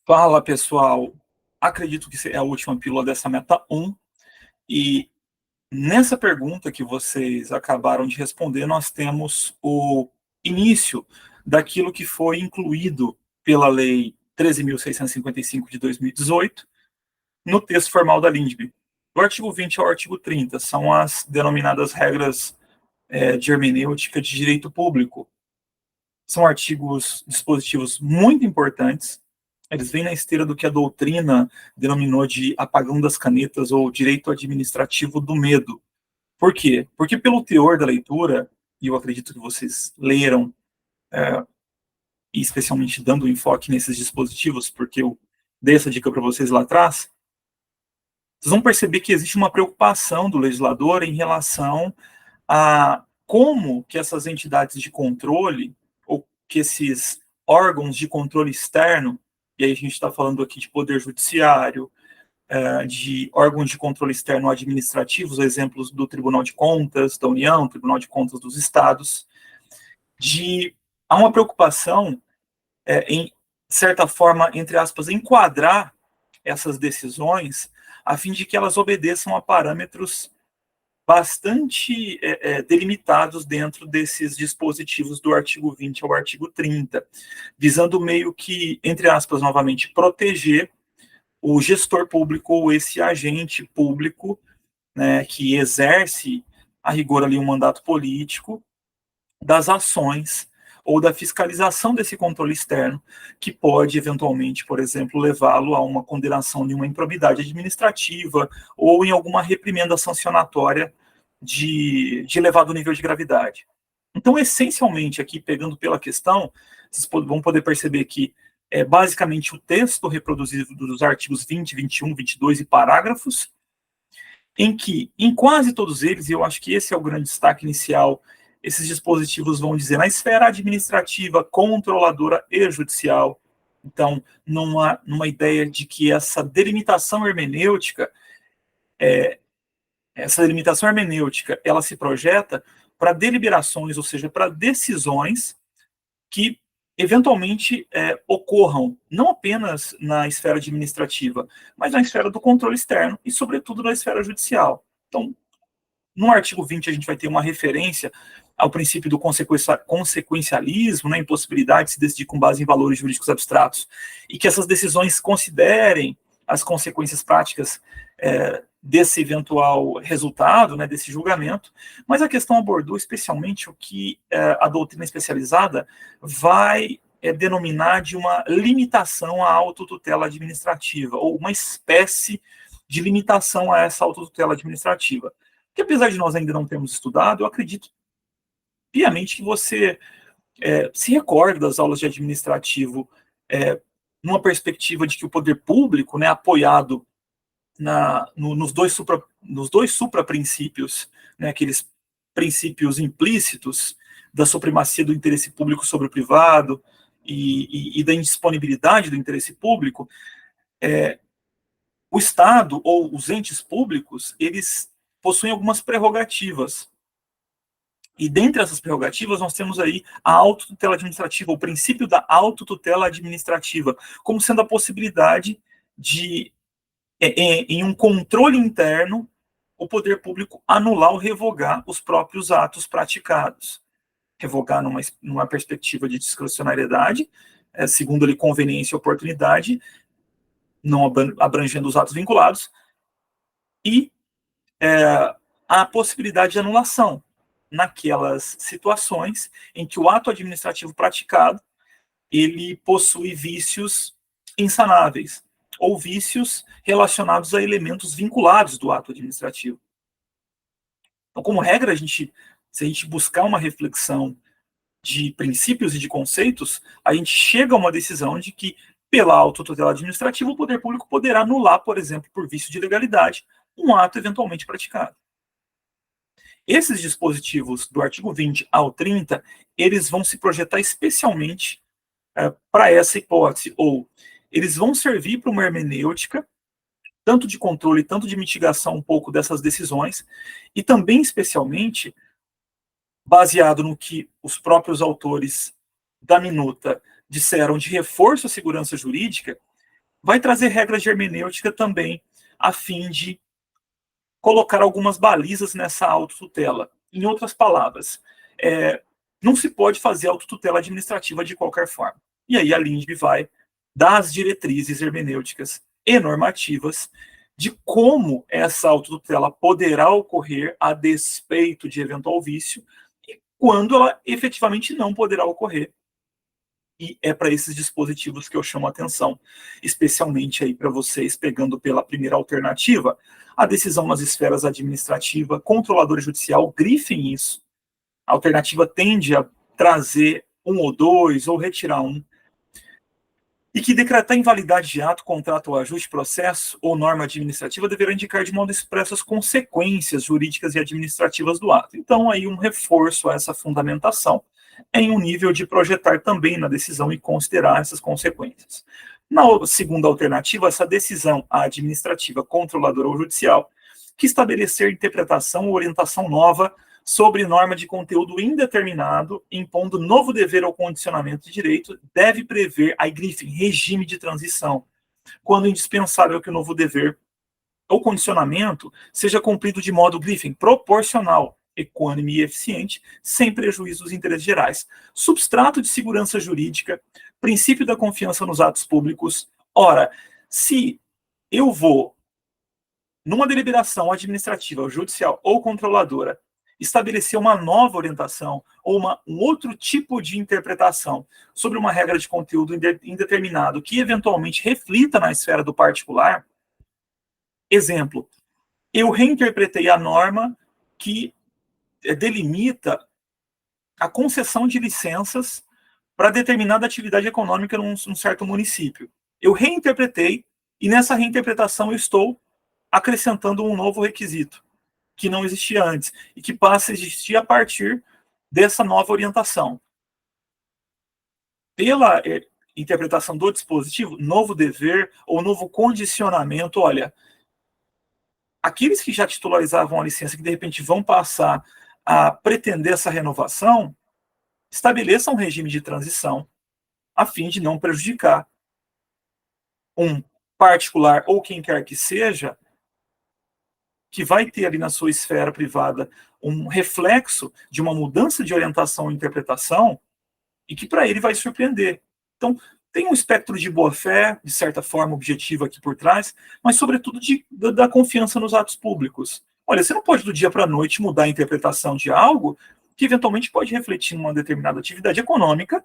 Fala, pessoal. Acredito que é a última pílula dessa meta 1. E nessa pergunta que vocês acabaram de responder, nós temos o início daquilo que foi incluído pela Lei 13.655 de 2018 no texto formal da LINDB. Do artigo 20 ao artigo 30 são as denominadas regras de hermenêutica de direito público. São artigos dispositivos muito importantes. Eles vêm na esteira do que a doutrina denominou de apagão das canetas ou direito administrativo do medo. Por quê? Porque pelo teor da leitura, e eu acredito que vocês leram, e especialmente dando enfoque nesses dispositivos, porque eu dei essa dica para vocês lá atrás, vocês vão perceber que existe uma preocupação do legislador em relação a como que essas entidades de controle, ou que esses órgãos de controle externo, e aí a gente está falando aqui de poder judiciário, de órgãos de controle externo administrativos, exemplos do Tribunal de Contas da União, Tribunal de Contas dos Estados, há uma preocupação em certa forma, entre aspas, enquadrar essas decisões a fim de que elas obedeçam a parâmetros bastante delimitados dentro desses dispositivos do artigo 20 ao artigo 30, visando meio que, entre aspas, novamente, proteger o gestor público ou esse agente público, né, que exerce, a rigor ali, um mandato político, das ações ou da fiscalização desse controle externo, que pode, eventualmente, por exemplo, levá-lo a uma condenação de uma improbidade administrativa ou em alguma reprimenda sancionatória de elevado nível de gravidade. Então, essencialmente, aqui, pegando pela questão, vocês vão poder perceber que é basicamente o texto reproduzido dos artigos 20, 21, 22 e parágrafos, em que, em quase todos eles, e eu acho que esse é o grande destaque inicial, esses dispositivos vão dizer na esfera administrativa, controladora e judicial. Então, numa ideia de que essa delimitação hermenêutica, ela se projeta para deliberações, ou seja, para decisões que eventualmente ocorram não apenas na esfera administrativa, mas na esfera do controle externo e, sobretudo, na esfera judicial. Então, no artigo 20, a gente vai ter uma referência ao princípio do consequencialismo, né, impossibilidade de se decidir com base em valores jurídicos abstratos, e que essas decisões considerem as consequências práticas desse eventual resultado, né, desse julgamento, mas a questão abordou especialmente o que a doutrina especializada vai denominar de uma limitação à autotutela administrativa, ou uma espécie de limitação a essa autotutela administrativa. Que apesar de nós ainda não termos estudado, eu acredito piamente que você se recorda das aulas de administrativo numa perspectiva de que o poder público, né, apoiado nos dois supra-princípios, né, aqueles princípios implícitos da supremacia do interesse público sobre o privado e da indisponibilidade do interesse público, o Estado ou os entes públicos, eles possuem algumas prerrogativas. E dentre essas prerrogativas, nós temos aí a autotutela administrativa, o princípio da autotutela administrativa, como sendo a possibilidade de, em um controle interno, o poder público anular ou revogar os próprios atos praticados. Revogar numa perspectiva de discricionariedade, segundo ali conveniência e oportunidade, não abrangendo os atos vinculados, e a possibilidade de anulação naquelas situações em que o ato administrativo praticado ele possui vícios insanáveis ou vícios relacionados a elementos vinculados do ato administrativo. Então, como regra, se a gente buscar uma reflexão de princípios e de conceitos, a gente chega a uma decisão de que, pela autotutela administrativa, o poder público poderá anular, por exemplo, por vício de legalidade, um ato eventualmente praticado. Esses dispositivos do artigo 20 ao 30, eles vão se projetar especialmente para essa hipótese, ou eles vão servir para uma hermenêutica, tanto de controle, tanto de mitigação um pouco dessas decisões, e também, especialmente, baseado no que os próprios autores da minuta disseram de reforço à segurança jurídica, vai trazer regras de hermenêutica também, a fim de colocar algumas balizas nessa autotutela. Em outras palavras, não se pode fazer autotutela administrativa de qualquer forma. E aí a LINDB vai dar as diretrizes hermenêuticas e normativas de como essa autotutela poderá ocorrer a despeito de eventual vício e quando ela efetivamente não poderá ocorrer. E é para esses dispositivos que eu chamo a atenção, especialmente aí para vocês, pegando pela primeira alternativa, a decisão nas esferas administrativa, controlador judicial, grifem isso. A alternativa tende a trazer um ou dois, ou retirar um, e que decretar invalidade de ato, contrato ou ajuste, processo ou norma administrativa deverá indicar de modo expresso as consequências jurídicas e administrativas do ato. Então, aí um reforço a essa fundamentação em um nível de projetar também na decisão e considerar essas consequências. Na segunda alternativa, essa decisão administrativa, controladora ou judicial, que estabelecer interpretação ou orientação nova sobre norma de conteúdo indeterminado, impondo novo dever ou condicionamento de direito, deve prever, aí grifem, regime de transição, quando indispensável que o novo dever ou condicionamento seja cumprido de modo, grifem, proporcional, equânime e eficiente, sem prejuízo dos interesses gerais. Substrato de segurança jurídica, princípio da confiança nos atos públicos. Ora, se eu vou, numa deliberação administrativa, judicial ou controladora, estabelecer uma nova orientação ou um outro tipo de interpretação sobre uma regra de conteúdo indeterminado que eventualmente reflita na esfera do particular, exemplo, eu reinterpretei a norma que delimita a concessão de licenças para determinada atividade econômica num certo município. Eu reinterpretei e nessa reinterpretação eu estou acrescentando um novo requisito que não existia antes e que passa a existir a partir dessa nova orientação. Pela interpretação do dispositivo, novo dever ou novo condicionamento, olha, aqueles que já titularizavam a licença, que de repente vão passar a pretender essa renovação, estabeleçam um regime de transição a fim de não prejudicar um particular ou quem quer que seja, que vai ter ali na sua esfera privada um reflexo de uma mudança de orientação e interpretação e que para ele vai surpreender. Então, tem um espectro de boa-fé, de certa forma objetivo aqui por trás, mas sobretudo da confiança nos atos públicos. Olha, você não pode do dia para a noite mudar a interpretação de algo que eventualmente pode refletir numa determinada atividade econômica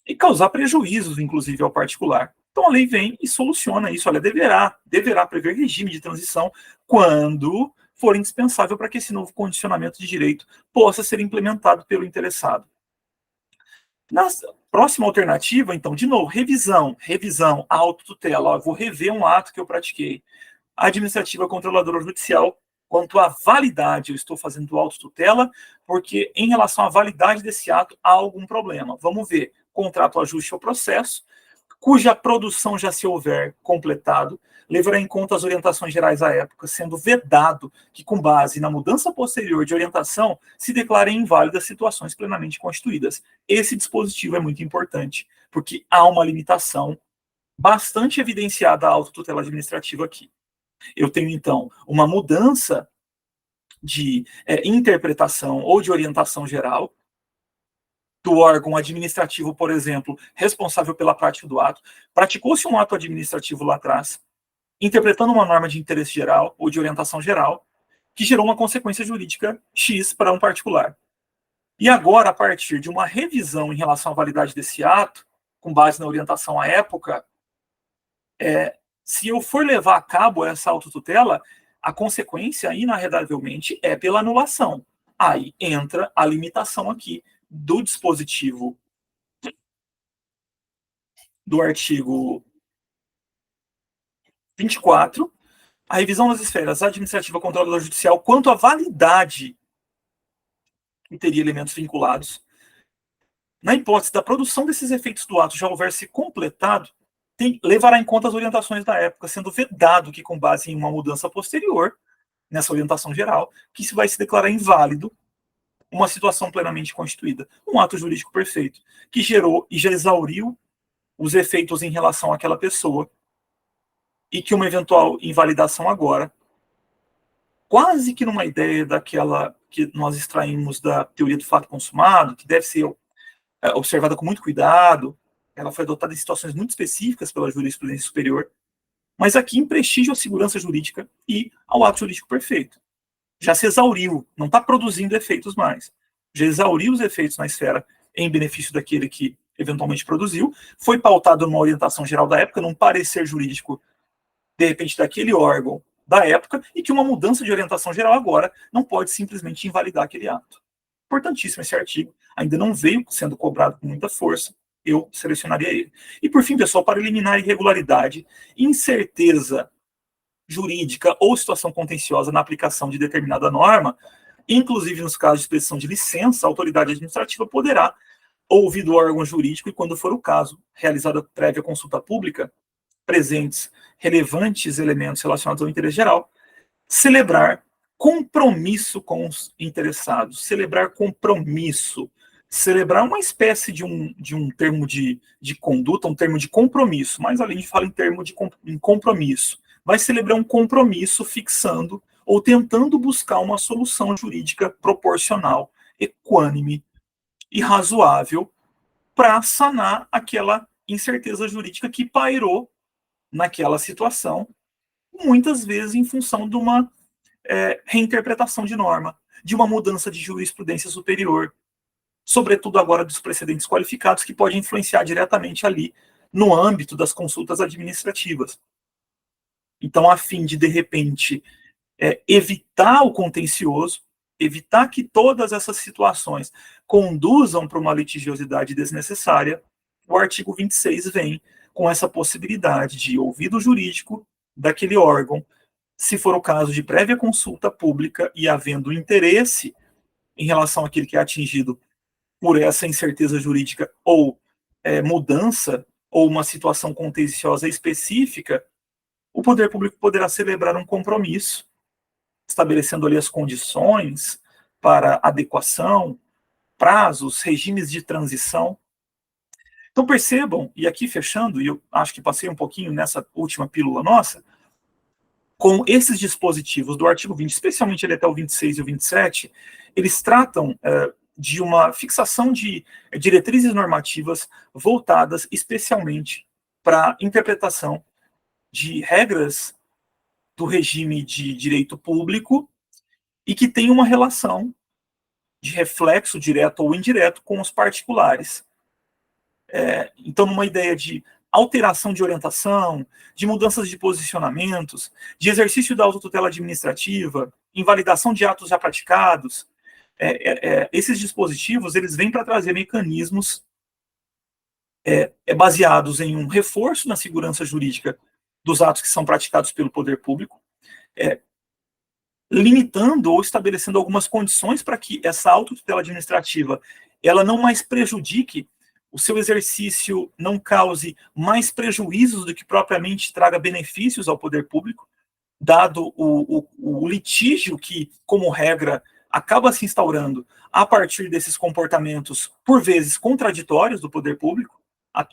e causar prejuízos, inclusive, ao particular. Então a lei vem e soluciona isso. Olha, deverá prever regime de transição quando for indispensável para que esse novo condicionamento de direito possa ser implementado pelo interessado. Na próxima alternativa, então, de novo, revisão, autotutela. Eu vou rever um ato que eu pratiquei. Administrativa, controladora ou judicial, quanto à validade, eu estou fazendo autotutela, porque em relação à validade desse ato há algum problema. Vamos ver, contrato, ajuste ou processo, cuja produção já se houver completado, levará em conta as orientações gerais à época, sendo vedado que, com base na mudança posterior de orientação, se declarem inválidas situações plenamente constituídas. Esse dispositivo é muito importante, porque há uma limitação bastante evidenciada à autotutela administrativa aqui. Eu tenho, então, uma mudança de interpretação ou de orientação geral do órgão administrativo, por exemplo, responsável pela prática do ato. Praticou-se um ato administrativo lá atrás, interpretando uma norma de interesse geral ou de orientação geral, que gerou uma consequência jurídica X para um particular. E agora, a partir de uma revisão em relação à validade desse ato, com base na orientação à época, se eu for levar a cabo essa autotutela, a consequência, inarredavelmente, é pela anulação. Aí entra a limitação aqui do dispositivo do artigo 24, a revisão das esferas administrativa, controladora judicial, quanto à validade que teria elementos vinculados. Na hipótese da produção desses efeitos do ato já houver se completado, levará em conta as orientações da época, sendo vedado que, com base em uma mudança posterior, nessa orientação geral, que se vai se declarar inválido uma situação plenamente constituída, um ato jurídico perfeito, que gerou e já exauriu os efeitos em relação àquela pessoa, e que uma eventual invalidação agora, quase que numa ideia daquela que nós extraímos da teoria do fato consumado, que deve ser observada com muito cuidado, ela foi adotada em situações muito específicas pela jurisprudência superior, mas aqui em prestígio à segurança jurídica e ao ato jurídico perfeito. Já se exauriu, não está produzindo efeitos mais. Já exauriu os efeitos na esfera em benefício daquele que eventualmente produziu, foi pautado numa orientação geral da época, num parecer jurídico, de repente, daquele órgão da época, e que uma mudança de orientação geral agora não pode simplesmente invalidar aquele ato. Importantíssimo esse artigo, ainda não veio sendo cobrado com muita força, eu selecionaria ele. E por fim, pessoal, para eliminar irregularidade, incerteza jurídica ou situação contenciosa na aplicação de determinada norma, inclusive nos casos de expedição de licença, a autoridade administrativa poderá, ouvido o órgão jurídico e, quando for o caso, realizada prévia consulta pública, presentes relevantes elementos relacionados ao interesse geral, celebrar compromisso com os interessados, celebrar compromisso, celebrar uma espécie de um termo de conduta, um termo de compromisso, mas além de falar em termo de compromisso, vai celebrar um compromisso fixando ou tentando buscar uma solução jurídica proporcional, equânime e razoável para sanar aquela incerteza jurídica que pairou naquela situação, muitas vezes em função de uma reinterpretação de norma, de uma mudança de jurisprudência superior, sobretudo agora dos precedentes qualificados, que pode influenciar diretamente ali no âmbito das consultas administrativas. Então, a fim de repente, evitar o contencioso, evitar que todas essas situações conduzam para uma litigiosidade desnecessária, o artigo 26 vem com essa possibilidade de ouvido jurídico daquele órgão, se for o caso de prévia consulta pública e havendo interesse em relação àquele que é atingido por essa incerteza jurídica ou mudança ou uma situação contenciosa específica, o poder público poderá celebrar um compromisso, estabelecendo ali as condições para adequação, prazos, regimes de transição. Então percebam, e aqui fechando, e eu acho que passei um pouquinho nessa última pílula nossa, com esses dispositivos do artigo 20, especialmente ele até o 26 e o 27, eles tratam de uma fixação de diretrizes normativas voltadas especialmente para a interpretação de regras do regime de direito público e que tem uma relação de reflexo direto ou indireto com os particulares. Então, numa ideia de alteração de orientação, de mudanças de posicionamentos, de exercício da autotutela administrativa, invalidação de atos já praticados, esses dispositivos eles vêm para trazer mecanismos baseados em um reforço na segurança jurídica dos atos que são praticados pelo poder público, limitando ou estabelecendo algumas condições para que essa autotutela administrativa ela não mais prejudique o seu exercício, não cause mais prejuízos do que propriamente traga benefícios ao poder público, dado o litígio que, como regra, acaba se instaurando a partir desses comportamentos, por vezes, contraditórios do poder público,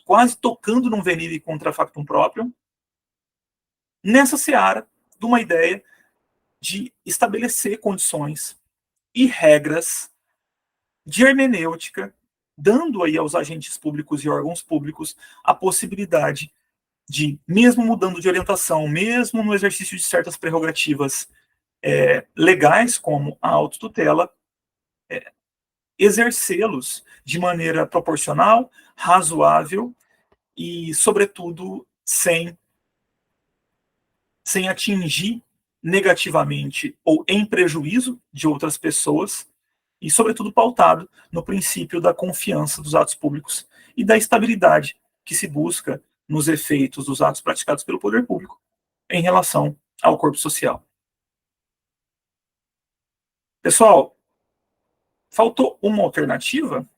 quase tocando num venire contra factum próprio, nessa seara de uma ideia de estabelecer condições e regras de hermenêutica, dando aí aos agentes públicos e órgãos públicos a possibilidade de, mesmo mudando de orientação, mesmo no exercício de certas prerrogativas legais, como a autotutela, exercê-los de maneira proporcional, razoável e, sobretudo, sem atingir negativamente ou em prejuízo de outras pessoas, e, sobretudo, pautado no princípio da confiança dos atos públicos e da estabilidade que se busca nos efeitos dos atos praticados pelo poder público em relação ao corpo social. Pessoal, faltou uma alternativa?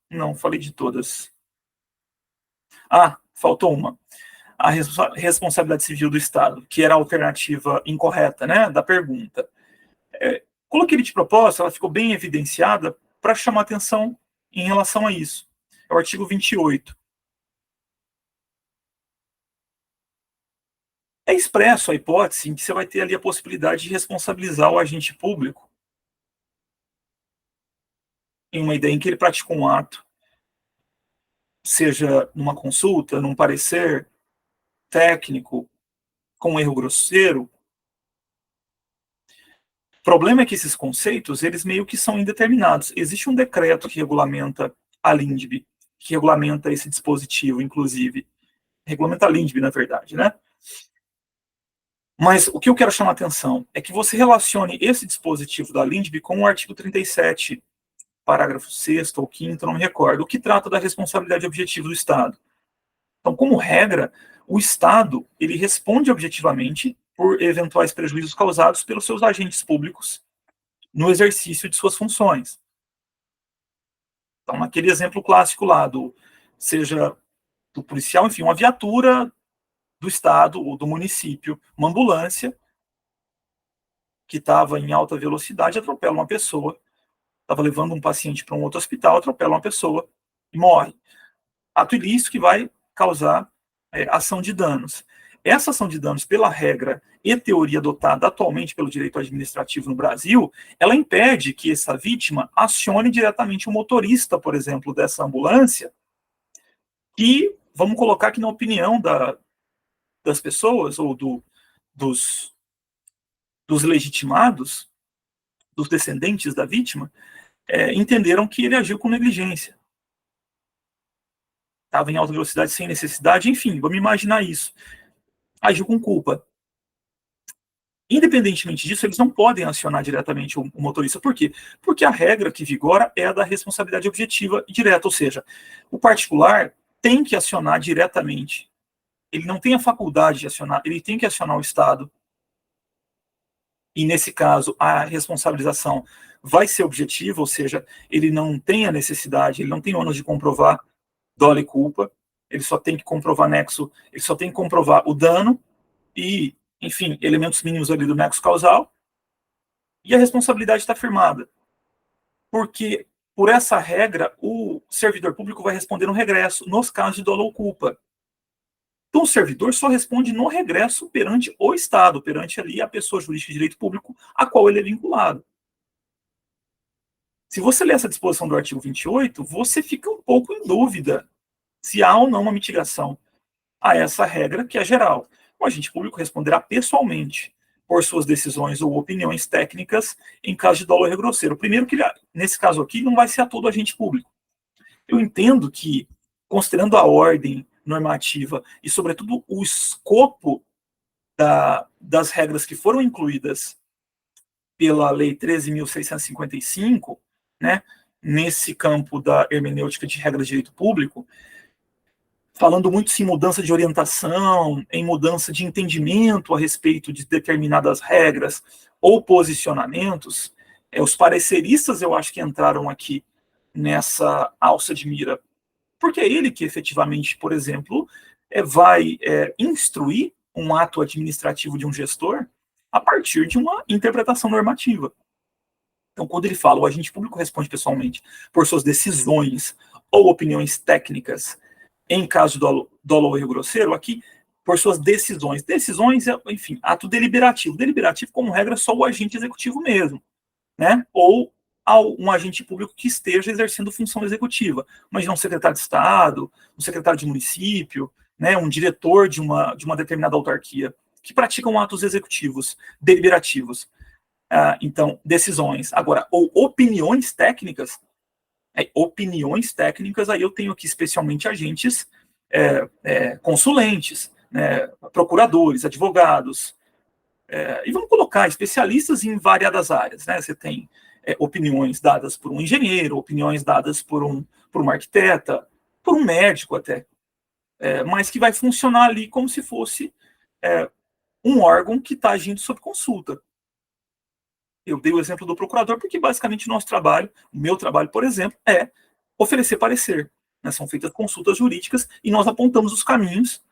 Não, falei de todas. Faltou uma. A responsabilidade civil do Estado, que era a alternativa incorreta, né, da pergunta. Coloquei ele de propósito, ela ficou bem evidenciada para chamar atenção em relação a isso. É o artigo 28. É expresso a hipótese em que você vai ter ali a possibilidade de responsabilizar o agente público em uma ideia em que ele praticou um ato, seja numa consulta, num parecer técnico, com um erro grosseiro. O problema é que esses conceitos, eles meio que são indeterminados. Existe um decreto que regulamenta a LINDB, que regulamenta esse dispositivo, inclusive. Regulamenta a LINDB, na verdade, né? Mas o que eu quero chamar a atenção é que você relacione esse dispositivo da LINDB com o artigo 37, parágrafo 6º ou 5º, não me recordo, o que trata da responsabilidade objetiva do Estado. Então, como regra, o Estado ele responde objetivamente por eventuais prejuízos causados pelos seus agentes públicos no exercício de suas funções. Então, naquele exemplo clássico lá, seja do policial, enfim, uma viatura do Estado ou do município, uma ambulância que estava em alta velocidade, atropela uma pessoa, estava levando um paciente para um outro hospital, atropela uma pessoa e morre. Ato ilícito que vai causar ação de danos. Essa ação de danos, pela regra e teoria adotada atualmente pelo direito administrativo no Brasil, ela impede que essa vítima acione diretamente o motorista, por exemplo, dessa ambulância, que, vamos colocar que na opinião das pessoas ou dos, dos legitimados, dos descendentes da vítima, entenderam que ele agiu com negligência. Estava em alta velocidade sem necessidade, enfim, vamos imaginar isso. Agiu com culpa. Independentemente disso, eles não podem acionar diretamente o motorista. Por quê? Porque a regra que vigora é a da responsabilidade objetiva e direta, ou seja, o particular tem que acionar diretamente. Ele não tem a faculdade de acionar, ele tem que acionar o Estado. E, nesse caso, a responsabilização vai ser objetiva, ou seja, ele não tem a necessidade, ele não tem ônus de comprovar dolo e culpa, ele só tem que comprovar nexo, ele só tem que comprovar o dano e, enfim, elementos mínimos ali do nexo causal, e a responsabilidade está firmada. Porque, por essa regra, o servidor público vai responder no regresso, nos casos de dolo ou culpa. Então, o servidor só responde no regresso perante o Estado, perante ali a pessoa jurídica de direito público a qual ele é vinculado. Se você ler essa disposição do artigo 28, você fica um pouco em dúvida se há ou não uma mitigação a essa regra, que é geral. O agente público responderá pessoalmente por suas decisões ou opiniões técnicas em caso de dolo grosseiro. Primeiro que, nesse caso aqui, não vai ser a todo agente público. Eu entendo que, considerando a ordem normativa e, sobretudo, o escopo das regras que foram incluídas pela Lei 13.655, né, nesse campo da hermenêutica de regras de direito público, falando muito em mudança de orientação, em mudança de entendimento a respeito de determinadas regras ou posicionamentos, os pareceristas eu acho que entraram aqui nessa alça de mira, porque é ele que efetivamente, por exemplo, vai instruir um ato administrativo de um gestor a partir de uma interpretação normativa. Então, quando ele fala, o agente público responde pessoalmente por suas decisões ou opiniões técnicas em caso de dolo ou erro grosseiro, aqui, por suas decisões. Decisões é, enfim, ato deliberativo. Deliberativo, como regra, só o agente executivo mesmo, né? Ou um agente público que esteja exercendo função executiva. Imagina um secretário de Estado, um secretário de município, né? Um diretor de uma determinada autarquia, que praticam atos executivos, deliberativos. Então, decisões. Agora, ou opiniões técnicas, aí eu tenho aqui especialmente agentes consulentes, né, procuradores, advogados, e vamos colocar especialistas em variadas áreas, né? Você tem opiniões dadas por um engenheiro, opiniões dadas por uma arquiteta, por um médico até, mas que vai funcionar ali como se fosse um órgão que está agindo sob consulta. Eu dei o exemplo do procurador porque basicamente o nosso trabalho, o meu trabalho, por exemplo, é oferecer parecer. Né? São feitas consultas jurídicas e nós apontamos os caminhos,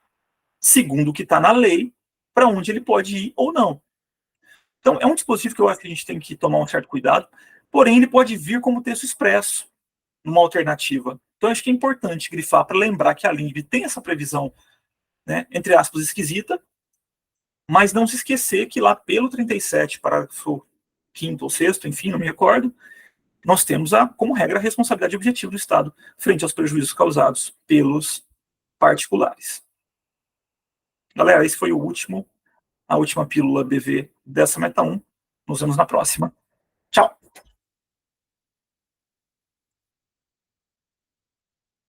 segundo o que está na lei, para onde ele pode ir ou não. Então, é um dispositivo que eu acho que a gente tem que tomar um certo cuidado, porém ele pode vir como texto expresso, numa alternativa. Então, acho que é importante grifar para lembrar que a LINDB tem essa previsão, né, entre aspas, esquisita, Mas não se esquecer que lá pelo 37, parágrafo 5º ou 6º, enfim, não me recordo, nós temos como regra a responsabilidade objetiva do Estado frente aos prejuízos causados pelos particulares. Galera, esse foi a última pílula BV dessa Meta 1. Nos vemos na próxima. Tchau!